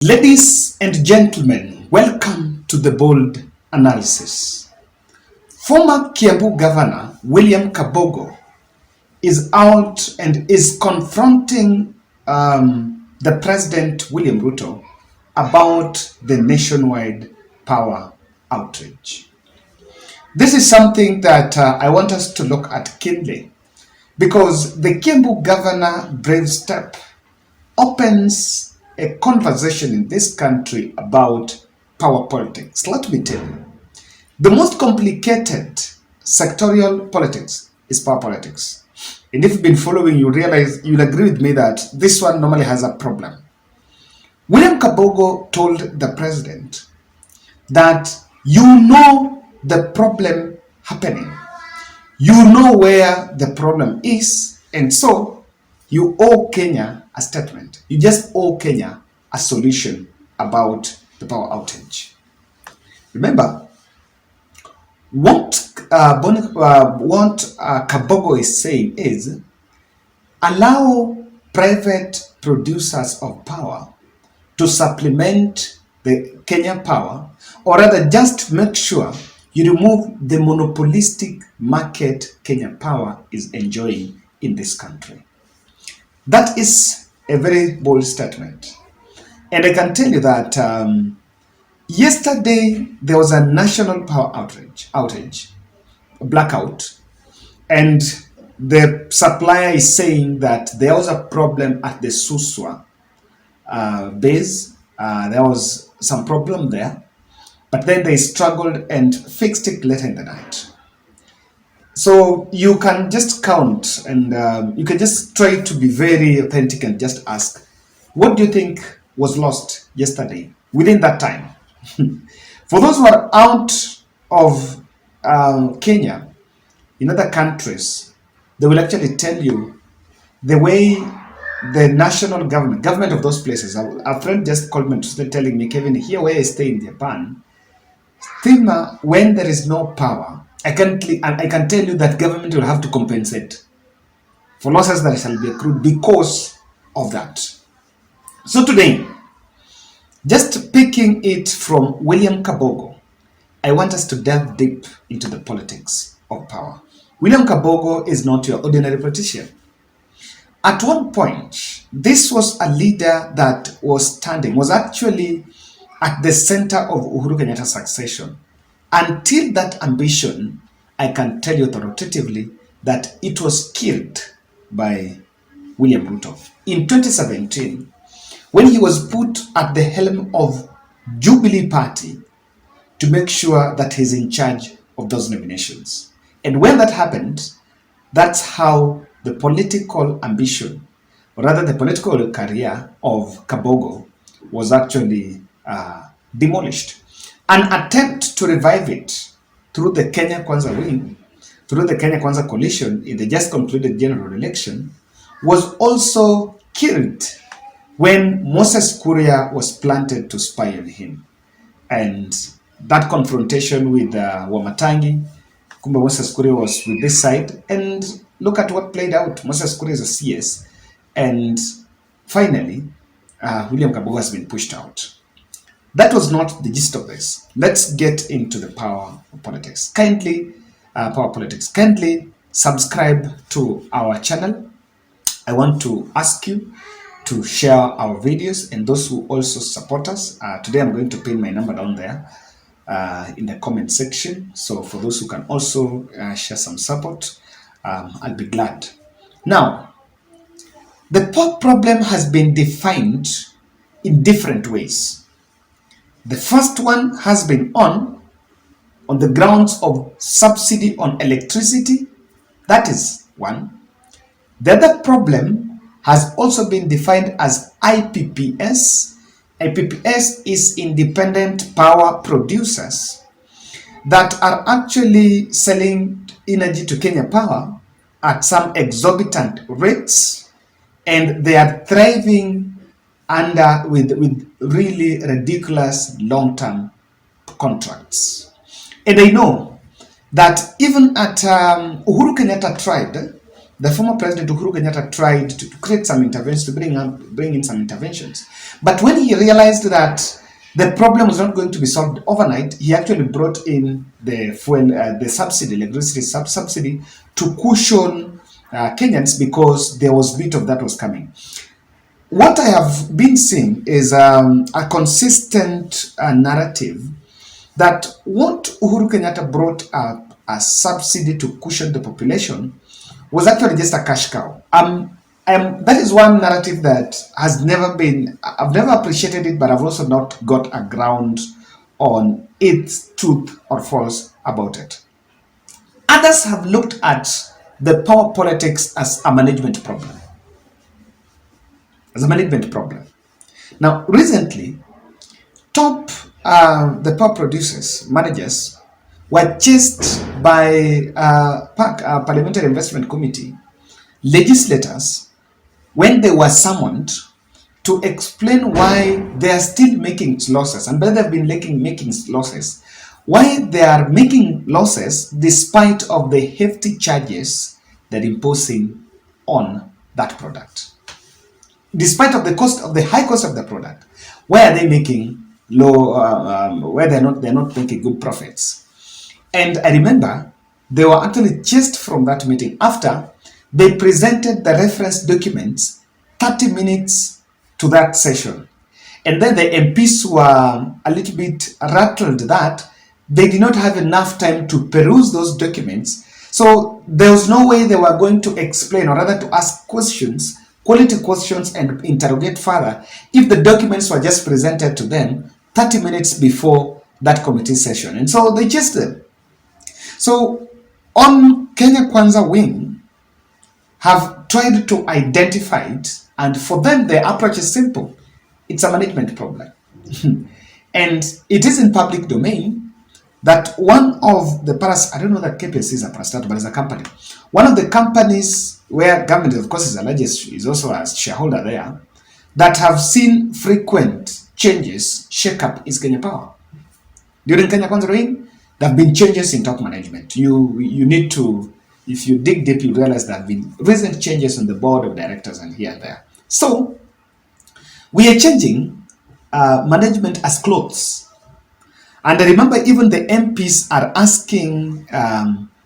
Ladies and gentlemen, welcome to the bold analysis. Former Kiambu Governor William Kabogo is out and is confronting the President William Ruto about the nationwide power outage. This is something that I want us to look at keenly because the Kiambu Governor brave step opens a conversation in this country about power politics. Let me tell you, the most complicated sectorial politics is power politics. And if you've been following, you realize, you'll agree with me that this one normally has a problem. William Kabogo told the president that you know the problem happening. You know where the problem is, and so you owe Kenya a statement. You just owe Kenya a solution about the power outage. Remember, what Kabogo is saying is allow private producers of power to supplement the Kenya power, or rather just make sure you remove the monopolistic market Kenya power is enjoying in this country. That is a very bold statement. And I can tell you that yesterday there was a national power outage, a blackout, and the supplier is saying that there was a problem at the Suswa base. There was some problem there, but then they struggled and fixed it later in the night. So you can just count and you can just try to be very authentic and just ask, what do you think was lost yesterday within that time? For those who are out of Kenya, in other countries, they will actually tell you the way the national government of those places. A friend just called me telling me, Kevin, here where I stay in Japan, STIMA, when there is no power, I can tell you that government will have to compensate for losses that shall be accrued because of that. So today, just picking it from William Kabogo, I want us to delve deep into the politics of power. William Kabogo is not your ordinary politician. At one point, this was a leader that was actually at the center of Uhuru Kenyatta's succession. Until that ambition, I can tell you authoritatively that it was killed by William Ruto. In 2017, when he was put at the helm of Jubilee Party to make sure that he's in charge of those nominations. And when that happened, that's how the political ambition, or rather the political career of Kabogo was actually demolished. An attempt to revive it through the Kenya Kwanza wing, through the Kenya Kwanza coalition in the just concluded general election, was also killed when Moses Kuria was planted to spy on him. And that confrontation with Wamatangi, Kumba Moses Kuria was with this side, and look at what played out. Moses Kuria is a CS, and finally, William Kabogo has been pushed out. That was not the gist of this. Let's get into the power politics. Kindly subscribe to our channel. I want to ask you to share our videos, and those who also support us. Today I'm going to pin my number down there in the comment section. So for those who can also share some support, I'll be glad. Now, the power problem has been defined in different ways. The first one has been on the grounds of subsidy on electricity. That is one. The other problem has also been defined as IPPS. IPPS is independent power producers that are actually selling energy to Kenya Power at some exorbitant rates, and they are thriving with really ridiculous long-term contracts. And I know that even at Uhuru Kenyatta tried the former President Uhuru Kenyatta tried to create some interventions, to bring in some interventions. But when he realized that the problem was not going to be solved overnight, he actually brought in the fuel, the subsidy, electricity subsidy, to cushion Kenyans, because there was bit of that was coming. What I have been seeing is a consistent narrative that what Uhuru Kenyatta brought up as subsidy to cushion the population was actually just a cash cow. That is one narrative that has never been, I've never appreciated it, but I've also not got a ground on its truth or false about it. Others have looked at the power politics as a management problem. Now, recently, the power producers, managers, were chased by Parliamentary Investment Committee legislators when they were summoned to explain why they are still making losses, and whether they've been making losses, why they are making losses despite of the hefty charges they're imposing on that product. Despite of the high cost of the product, why are they making where they're not making good profits? And I remember they were actually chased from that meeting after they presented the reference documents 30 minutes to that session. And then the MPs were a little bit rattled that they did not have enough time to peruse those documents. So there was no way they were going to explain, or rather to ask questions, quality questions, and interrogate further if the documents were just presented to them 30 minutes before that committee session. And so they just did. So on Kenya Kwanza wing have tried to identify it, and for them the approach is simple. It's a management problem. And it is in public domain that one of the I don't know that KPLC is a parastatal, but it's a company. One of the companies where government, of course, is also a shareholder there, that have seen frequent changes, shake-up, is Kenya Power. During Kenya Kwanza reign, there have been changes in top management. You need to, if you dig deep, you realize there have been recent changes on the board of directors and here and there. So we are changing management as clothes. And I remember even the MPs are asking,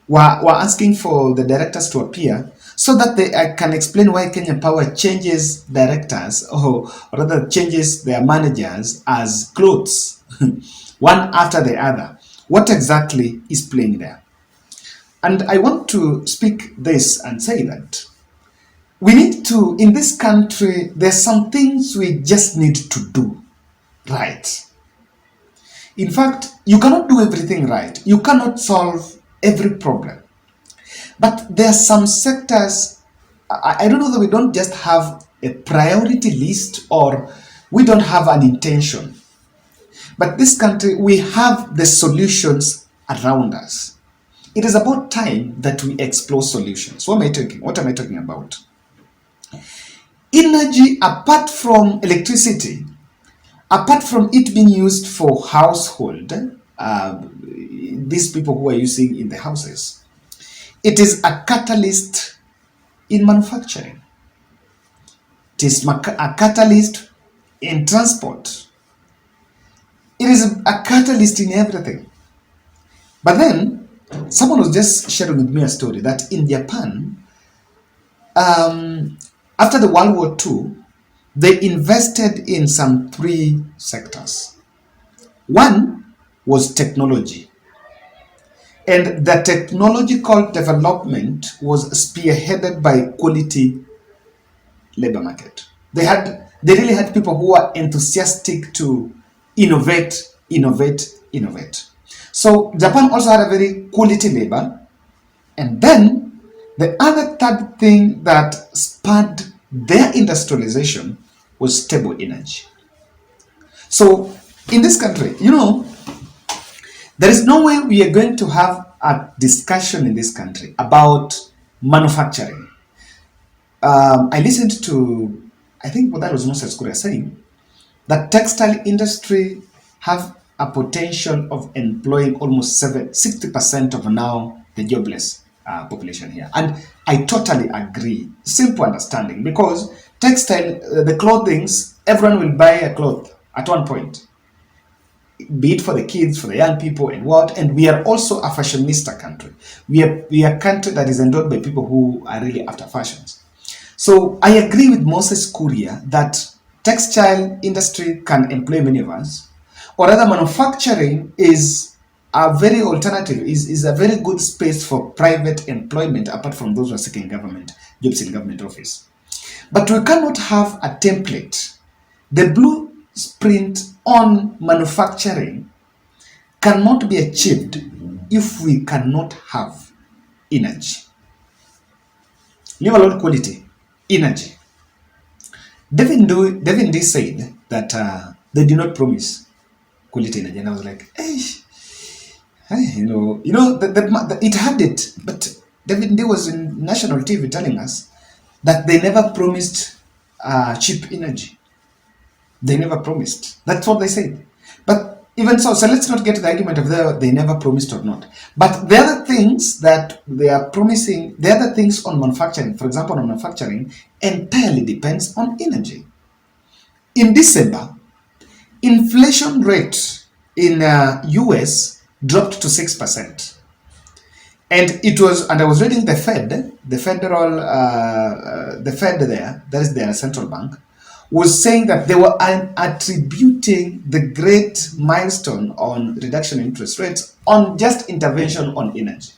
were asking for the directors to appear so that they can explain why Kenya Power changes directors, or rather changes their managers as clothes, one after the other. What exactly is playing there? And I want to speak this and say that we need to, in this country, there's some things we just need to do right. In fact, you cannot do everything right. You cannot solve every problem. But there are some sectors, I don't know that we don't just have a priority list, or we don't have an intention. But this country, we have the solutions around us. It is about time that we explore solutions. What am I talking about? Energy, apart from electricity, apart from it being used for household, these people who are using in the houses, it is a catalyst in manufacturing. It is a catalyst in transport. It is a catalyst in everything. But then, someone was just sharing with me a story that in Japan, after the World War II, they invested in some 3 sectors. One was technology. And the technological development was spearheaded by quality labor market. They really had people who were enthusiastic to innovate. So Japan also had a very quality labor. And then the other third thing that spurred their industrialization was stable energy. So in this country, there is no way we are going to have a discussion in this country about manufacturing. I listened to, I think what that was Moses Kuria saying, that textile industry have a potential of employing almost 60% of now the jobless population here. And I totally agree. Simple understanding, because textile, the clothings, everyone will buy a cloth at one point, be it for the kids, for the young people, and what. And we are also a fashionista country. We are a country that is endowed by people who are really after fashions. So I agree with Moses Kuria that textile industry can employ many of us, or rather manufacturing is a very alternative, is a very good space for private employment apart from those who are seeking government jobs in government office. But we cannot have a template. The blueprint on manufacturing cannot be achieved if we cannot have energy. Leave alone quality, energy. David D said that they did not promise quality energy, and I was like, hey, it had it, but David D was in national TV telling us that they never promised cheap energy. They never promised. That's what they said. But even so let's not get to the argument of whether they never promised or not. But the other things that they are promising, the other things on manufacturing, for example, on manufacturing, entirely depends on energy. In December, inflation rate in US dropped to 6%. And it was, and I was reading the Fed there, that is their central bank, was saying that they were attributing the great milestone on reduction in interest rates on just intervention on energy.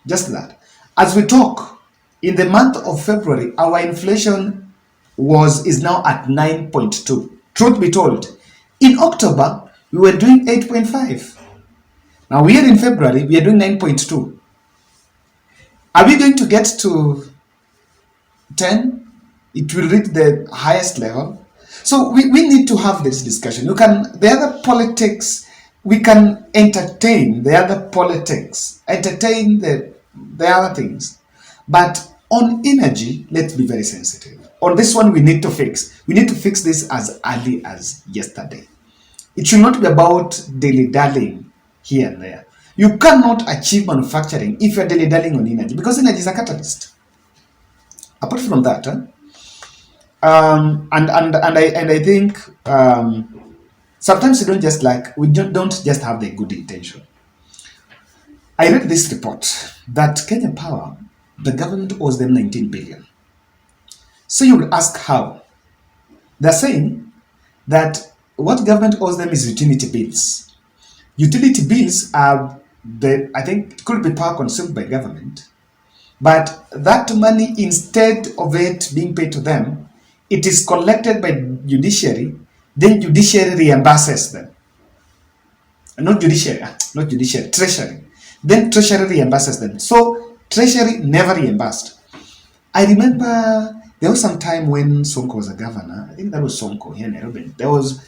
Just that. As we talk, in the month of February, our inflation is now at 9.2. Truth be told, in October, we were doing 8.5. Now we are in February, we are doing 9.2. Are we going to get to 10? It will reach the highest level. So we need to have this discussion. The other politics, we can entertain the other politics, entertain the other things. But on energy, let's be very sensitive. On this one, we need to fix. We need to fix this as early as yesterday. It should not be about dilly-dallying here and there. You cannot achieve manufacturing if you're dilly-dallying on energy, because energy is a catalyst. Apart from that, and I think sometimes we don't just have the good intention. I read this report that Kenya Power, the government owes them 19 billion. So you will ask how. They're saying that what government owes them is utility bills. Utility bills are I think it could be power consumed by government, but that money, instead of it being paid to them, it is collected by judiciary, then judiciary reimburses them. Treasury. Then treasury reimburses them. So treasury never reimbursed. I remember there was some time when Sonko was a governor. I think that was Sonko here in Nairobi. There was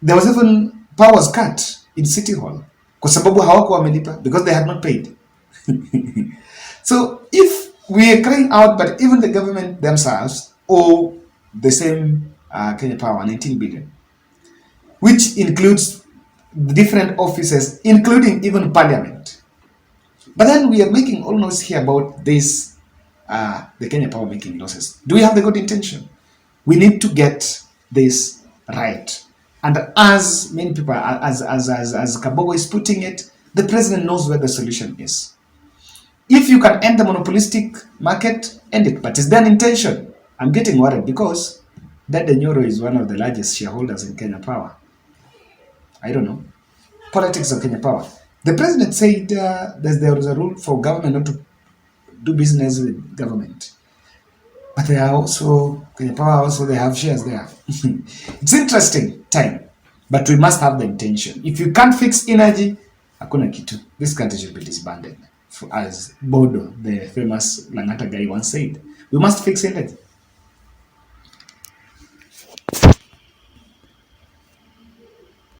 even power was cut in City Hall kwa sababu hawakuwa wamelipa, because they had not paid. So if we are crying out, but even the government themselves owe the same Kenya Power 19 billion, which includes the different offices, including even parliament. But then we are making all noise here about this, the Kenya Power making losses. Do we have the good intention? We need to get this right. And as many people, as Kabogo is putting it, the president knows where the solution is. If you can end the monopolistic market, end it. But is there an intention? I'm getting worried, because Dada Nyoro is one of the largest shareholders in Kenya Power. I don't know. Politics of Kenya Power. The president said there was a rule for government not to do business with government. But they are also, Kenya Power also, they have shares there. It's interesting time, but we must have the intention. If you can't fix energy, hakuna kitu. This country should be disbanded. As Bodo, the famous Langata guy, once said, we must fix energy.